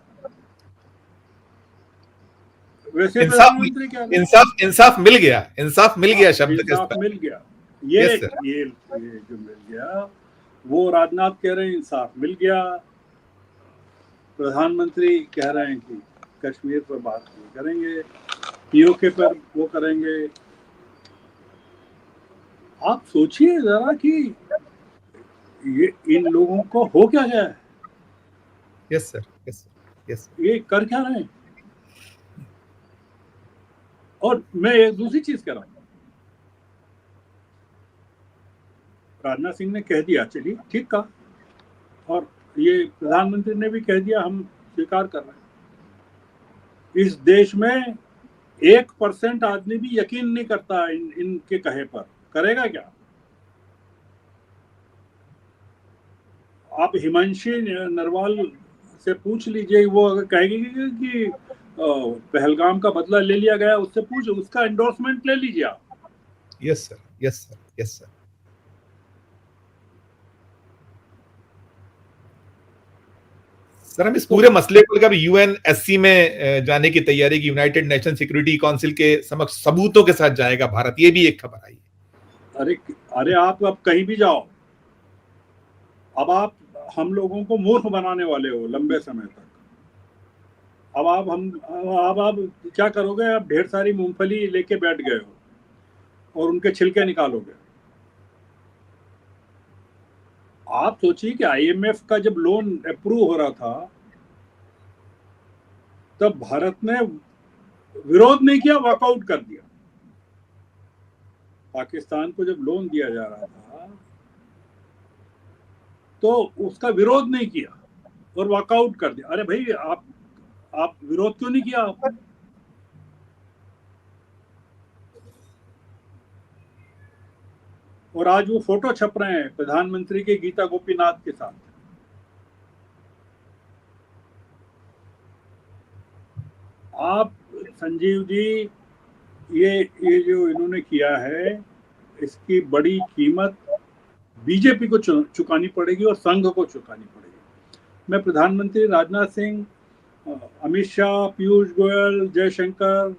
वैसे प्रधानमंत्री क्या करें? इंसाफ मिल गया, इंसाफ मिल गया शब्द के इंसाफ साथ। मिल गया। ये यस सर, ये जो मिल गया, वो राजनाथ कह रहे हैं इंसाफ मिल गया, प्रधानमंत्री कह रहे हैं कि कश्मीर पर बात नहीं करेंगे, पीओके पर वो करेंगे। आप सोचिए जरा कि ये इन लोगों को हो क्या गया है, yes sir, yes sir, yes ये कर क्या रहे हैं। और मैं एक दूसरी चीज कह रहा हूं, राजनाथ सिंह ने कह दिया, चलिए ठीक कहा, और ये प्रधानमंत्री ने भी कह दिया, हम स्वीकार कर रहे हैं। इस देश में 1% आदमी भी यकीन नहीं करता इनके कहे पर, करेगा क्या? आप हिमांशी नरवाल से पूछ लीजिए, वो अगर कहेगी कि पहलगाम का बदला ले लिया गया, उससे पूछ, उसका एंडोर्समेंट ले लीजिए आप। Yes sir, yes sir, yes sir. Sir हम इस पूरे मसले को लेकर यूएनएससी में जाने की तैयारी की, यूनाइटेड नेशन सिक्योरिटी काउंसिल के समक्ष सबूतों के साथ जाएगा भारत, ये भी एक खबर आई है। अरे आप अब कहीं भी जाओ, अब आप हम लोगों को मूर्ख बनाने वाले हो लंबे समय तक। अब आप क्या करोगे? आप ढेर सारी मूंगफली लेके बैठ गए हो और उनके छिलके निकालोगे। आप सोचिए कि आईएमएफ का जब लोन अप्रूव हो रहा था, तब भारत ने विरोध नहीं किया, वॉकआउट कर दिया। पाकिस्तान को जब लोन दिया जा रहा था तो उसका विरोध नहीं किया और वॉकआउट कर दिया। अरे भाई, आप विरोध क्यों नहीं किया? और आज वो फोटो छप रहे हैं प्रधानमंत्री के गीता गोपीनाथ के साथ। आप संजीव जी, ये जो इन्होंने किया है, इसकी बड़ी कीमत बीजेपी को चुकानी पड़ेगी और संघ को चुकानी पड़ेगी। मैं प्रधानमंत्री राजनाथ सिंह, अमित शाह, पीयूष गोयल, जयशंकर,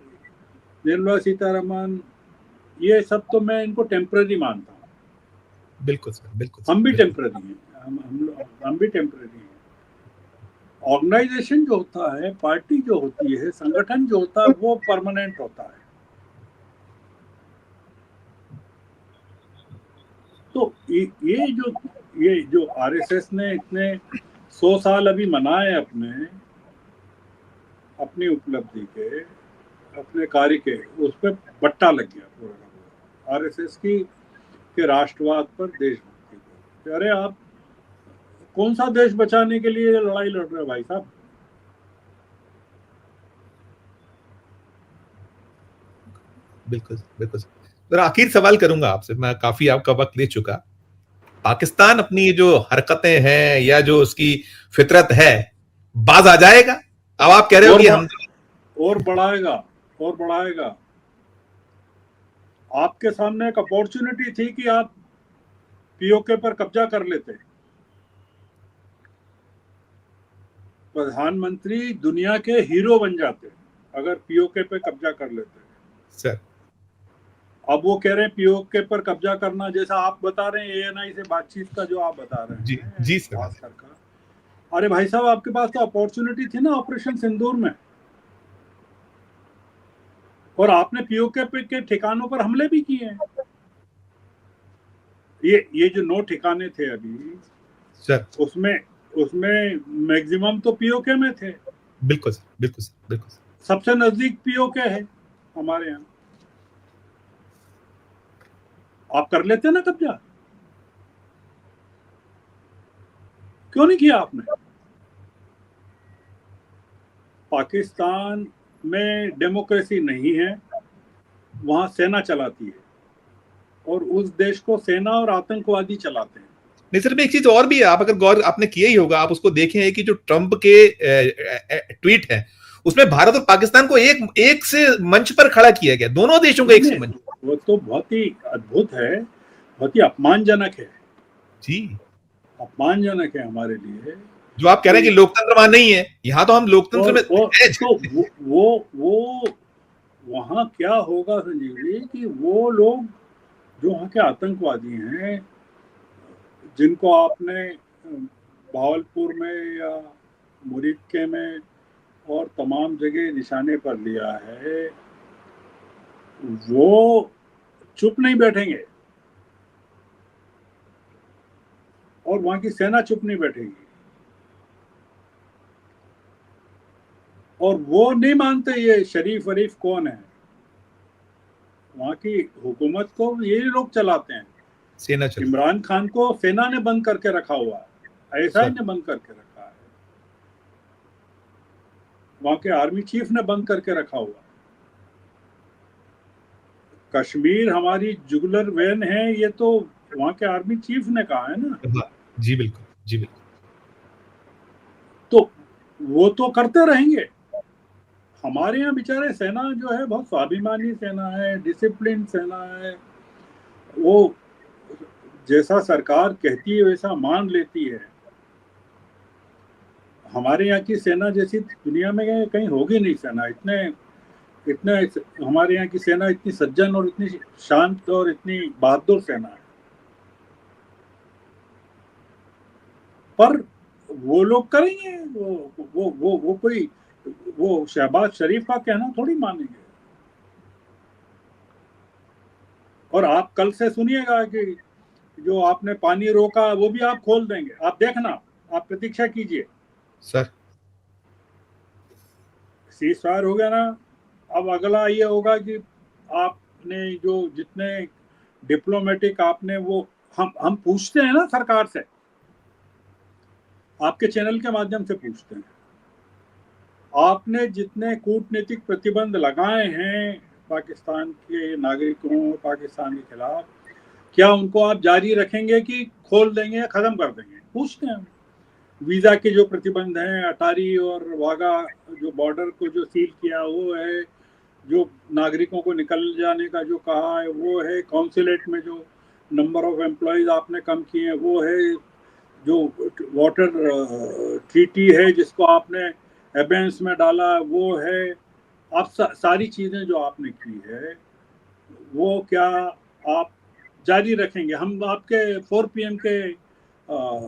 निर्मला सीतारमन, ये सब तो मैं इनको टेम्पररी मानता हूँ। बिल्कुल सर, बिल्कुल सर, हम भी बिल्कुल। टेम्पररी हैं, हम भी टेम्पररी हैं। ऑर्गेनाइजेशन जो होता है, पार्टी जो होती है, संगठन जो होता है, वो परमानेंट होता है। तो ये जो आरएसएस ने इतने 100 साल अभी मनाए अपनी उपलब्धि के, अपने कार्य के, उस पर बट्टा लग गया पूरा का पूरा आरएसएस की के राष्ट्रवाद पर, देशभक्ति पर। अरे आप कौन सा देश बचाने के लिए लड़ाई लड़ रहे हो भाई साहब? बिल्कुल बिल्कुल सर, आखिर सवाल करूंगा आपसे, मैं काफी आपका वक्त ले चुका। पाकिस्तान अपनी जो हरकतें हैं या जो उसकी फितरत है, बाज आ जाएगा? अब आप कह रहे हो कि हम और बढ़ाएगा, और बढ़ाएगा। आपके सामने एक अपॉर्चुनिटी थी कि आप पीओके पर कब्जा कर लेते। प्रधानमंत्री दुनिया के हीरो बन जाते अगर पीओके पे कब्जा कर लेते सर। अब वो कह रहे हैं पीओके पर कब्जा करना, जैसा आप बता रहे हैं एएनआई से बातचीत का जो आप बता रहे जी हैं जी सर। भास्कर का। अरे भाई साहब, आपके पास तो अपॉर्चुनिटी थी ना ऑपरेशन सिंदूर में, और आपने पीओके के ठिकानों पर हमले भी किए हैं। ये जो 9 ठिकाने थे अभी सर उसमें उसमें मैक्सिमम तो पीओके में थे। बिल्कुल सर, बिल्कुल सर, बिल्कुल सर। सबसे नजदीक पीओके है हमारे यहाँ। आप कर लेते ना कब्जा, क्यों नहीं किया आपने? पाकिस्तान में डेमोक्रेसी नहीं है, वहां सेना चलाती है, और उस देश को सेना और आतंकवादी चलाते हैं। नहीं सर, में एक चीज और भी है, आप अगर गौर आपने किया ही होगा, आप उसको देखें कि जो ट्रंप के ट्वीट है, उसमें भारत और पाकिस्तान को एक से मंच पर खड़ा किया गया, दोनों देशों को एक से मंच। वो तो बहुत ही अद्भुत है, बहुत ही अपमानजनक है। जी। अपमानजनक है हमारे लिए जो आप कह रहे हैं कि लोकतंत्र वहां नहीं है, यहां तो हम लोकतंत्र में है। तो वो वहां क्या होगा संजीव जी, कि वो लोग जो वहाँ के आतंकवादी हैं, जिनको आपने भावलपुर में या मुरीदके में और तमाम जगह निशाने पर लिया है, वो चुप नहीं बैठेंगे, और वहां की सेना चुप नहीं बैठेगी। और वो नहीं मानते ये शरीफ वरीफ कौन है, वहां की हुकूमत को ये लोग चलाते हैं। सेना चल। इमरान खान को सेना ने बंद करके रखा हुआ है, आईएसआई ने बंद करके रखा है, वहां के आर्मी चीफ ने बंद करके रखा हुआ है। कश्मीर हमारी जुगुलर वेन है, ये तो वहां के आर्मी चीफ ने कहा है ना। जी बिल्कुल, जी बिल्कुल। तो वो तो करते रहेंगे। हमारे यहाँ बेचारे सेना जो है बहुत स्वाभिमानी सेना है, डिसिप्लिन सेना है, वो जैसा सरकार कहती है वैसा मान लेती है। हमारे यहाँ की सेना जैसी दुनिया में कहीं होगी नहीं सेना। इतने इतने हमारे यहाँ की सेना इतनी सज्जन और इतनी शांत और इतनी बहादुर सेना है। पर वो लोग करेंगे, वो कोई वो शहबाज शरीफ का कहना थोड़ी मानेंगे। और आप कल से सुनिएगा कि जो आपने पानी रोका वो भी आप खोल देंगे, आप देखना, आप प्रतीक्षा कीजिए। सर सीज फायर हो गया ना, अब अगला ये होगा कि आपने जो जितने डिप्लोमेटिक आपने वो हम पूछते हैं ना सरकार से, आपके चैनल के माध्यम से पूछते हैं, आपने जितने कूटनीतिक प्रतिबंध लगाए हैं पाकिस्तान के नागरिकों, पाकिस्तान के खिलाफ, क्या उनको आप जारी रखेंगे कि खोल देंगे या खत्म कर देंगे? पूछते हैं। वीजा के जो प्रतिबंध हैं, अटारी और वाघा जो बॉर्डर को जो सील किया वो है, जो नागरिकों को निकल जाने का जो कहा है वो है, कॉन्सुलेट में जो नंबर ऑफ एम्प्लॉयज आपने कम किए हैं वो है, जो वाटर ट्रीटी है जिसको आपने एबेंस में डाला वो है, आप सारी चीजें जो आपने की है वो क्या आप जारी रखेंगे? हम आपके 4 PM के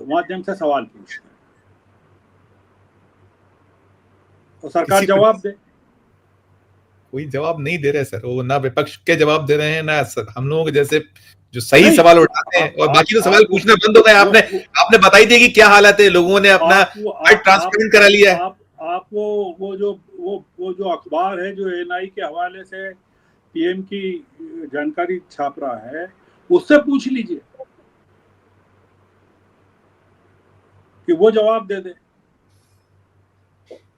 माध्यम से सवाल पूछते हैं और सरकार जवाब दे। कोई जवाब नहीं दे रहे सर, वो ना विपक्ष के जवाब दे रहे हैं ना हम लोगों के जैसे जो सही सवाल उठाते हैं, और बाकी तो सवाल पूछना बंद हो गए। आपने बताई थी कि क्या हालत है, लोगों ने अपना ट्रांसपेरेंट करा लिया है। आप वो जो अखबार है जो NI के हवाले से PM की जानकारी छाप रहा है, उससे पूछ लीजिए कि वो जवाब दे दे।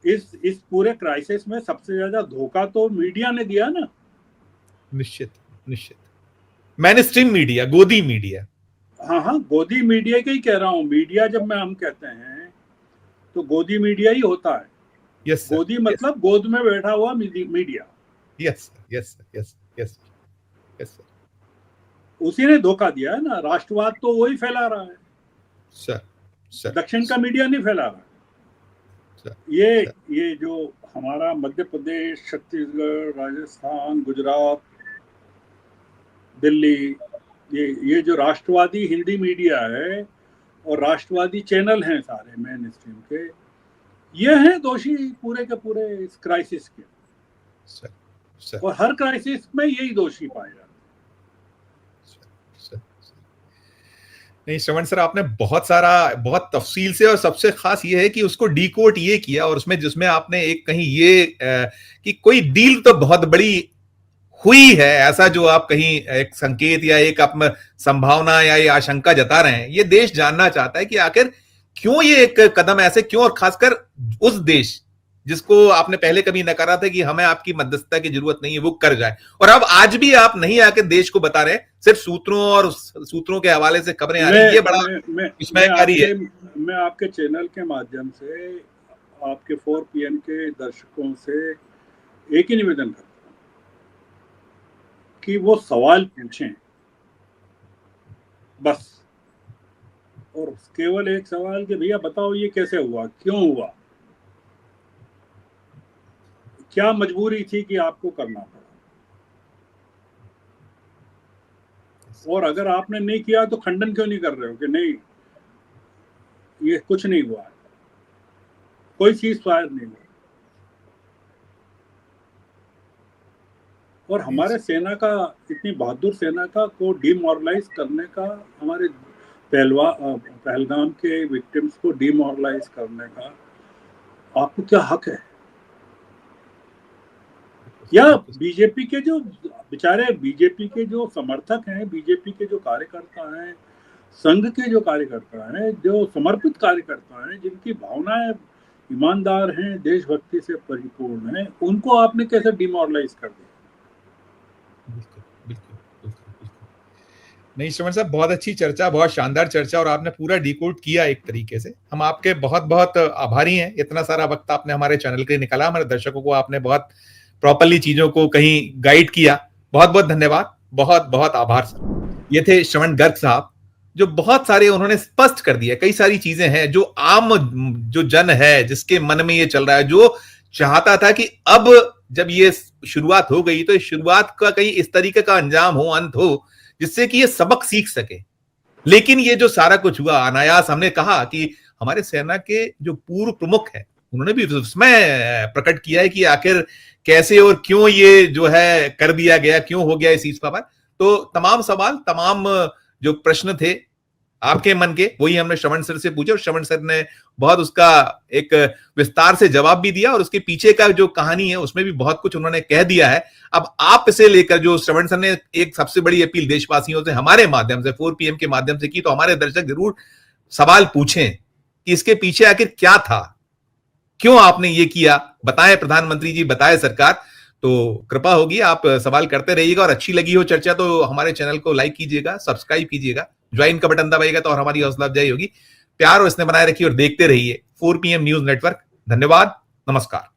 इस पूरे क्राइसिस में सबसे ज्यादा धोखा तो मीडिया ने दिया ना। निश्चित निश्चित, मेनस्ट्रीम मीडिया, गोदी मीडिया। हाँ, गोदी मीडिया का ही कह रहा हूँ। मीडिया जब हम कहते हैं तो गोदी मीडिया ही होता है। यस सर, गोदी मतलब गोद में बैठा हुआ media. Yes yes yes yes yes sir, उसी ने धोखा दिया है ना। राष्ट्रवाद तो वही फैला रहा है सर, दक्षिण का मीडिया नहीं फैला रहा। ये जो हमारा मध्य प्रदेश, छत्तीसगढ़, राजस्थान, गुजरात, दिल्ली, ये जो राष्ट्रवादी हिंदी मीडिया है और राष्ट्रवादी चैनल हैं सारे मेन स्ट्रीम के, ये हैं दोषी पूरे के पूरे इस क्राइसिस के। और हर क्राइसिस में यही दोषी पाए जाते हैं। नहीं श्रवण सर, आपने बहुत तफसील से, और सबसे खास ये है कि उसको डीकोड ये किया, और उसमें जिसमें आपने एक कहीं ये कि कोई डील तो बहुत बड़ी हुई है, ऐसा जो आप कहीं एक संकेत या एक आप संभावना या ये आशंका जता रहे हैं। ये देश जानना चाहता है कि आखिर क्यों ये एक कदम ऐसे क्यों, और खासकर उस देश जिसको आपने पहले कभी नकारा था कि हमें आपकी मध्यस्थता की जरूरत नहीं है, वो कर जाए। और अब आज भी आप नहीं आके देश को बता रहे, सिर्फ सूत्रों के हवाले से खबरें आ रही है। ये बड़ा विस्मयकारी है। मैं आपके चैनल के माध्यम से आपके 4 PM के दर्शकों से एक ही निवेदन करता हूं कि वो सवाल पूछें बस, और केवल एक सवाल कि भैया बताओ ये कैसे हुआ, क्यों हुआ, क्या मजबूरी थी कि आपको करना पड़ा, और अगर आपने नहीं किया तो खंडन क्यों नहीं कर रहे हो कि नहीं ये कुछ नहीं हुआ, कोई चीज फायर नहीं हुआ। और हमारे सेना का, इतनी बहादुर सेना का को डिमोरलाइज करने का, हमारे पहलगाम के विक्टिम्स को डिमोरलाइज करने का आपको क्या हक है? या बीजेपी के जो बेचारे बीजेपी के जो समर्थक हैं, बीजेपी के जो कार्यकर्ता हैं, संघ के जो कार्यकर्ता हैं, जो समर्पित कार्यकर्ता हैं, जिनकी भावनाएं ईमानदार हैं, देशभक्ति से परिपूर्ण हैं, उनको आपने कैसे डिमोरलाइज कर दिया? नहीं श्रवण साहब, बहुत अच्छी चर्चा, बहुत शानदार चर्चा, और आपने पूरा डिकोड किया एक तरीके से। हम आपके बहुत बहुत आभारी हैं। इतना सारा वक्त आपने हमारे चैनल के लिए निकाला, हमारे दर्शकों को आपने बहुत प्रॉपरली चीजों को कहीं गाइड किया। बहुत बहुत धन्यवाद, बहुत बहुत आभार सर। ये थे श्रवण गर्ग साहब, जो बहुत सारे उन्होंने स्पष्ट कर दिया। कई सारी चीजें हैं जो आम जो जन है जिसके मन में ये चल रहा है, जो चाहता था कि अब जब ये शुरुआत हो गई तो इस शुरुआत का कहीं इस तरीके का अंजाम हो, अंत हो, जिससे कि ये सबक सीख सके। लेकिन ये जो सारा कुछ हुआ अनायास, हमने कहा कि हमारे सेना के जो पूर्व प्रमुख हैं उन्होंने भी उसमें प्रकट किया है कि आखिर कैसे और क्यों ये जो है कर दिया गया, क्यों हो गया इस चीज पर। तो तमाम सवाल, तमाम जो प्रश्न थे आपके मन के, वही हमने श्रवण सर से पूछे, और श्रवण सर ने बहुत उसका एक विस्तार से जवाब भी दिया, और उसके पीछे का जो कहानी है उसमें भी बहुत कुछ उन्होंने कह दिया है। अब आप इसे लेकर, जो श्रवण सर ने एक सबसे बड़ी अपील देशवासियों से हमारे माध्यम से 4 PM के माध्यम से की, तो हमारे दर्शक जरूर सवाल पूछें कि इसके पीछे आखिर क्या था, क्यों आपने ये किया, बताएं प्रधानमंत्री जी, बताएं सरकार। तो कृपा होगी आप सवाल करते रहिएगा, और अच्छी लगी हो चर्चा तो हमारे चैनल को लाइक कीजिएगा, सब्सक्राइब कीजिएगा, ज्वाइन का बटन दबाइएगा तो और हमारी हौसला अफजाई होगी। प्यार और इसने बनाए रखिए और देखते रहिए 4 PM न्यूज नेटवर्क। धन्यवाद, नमस्कार।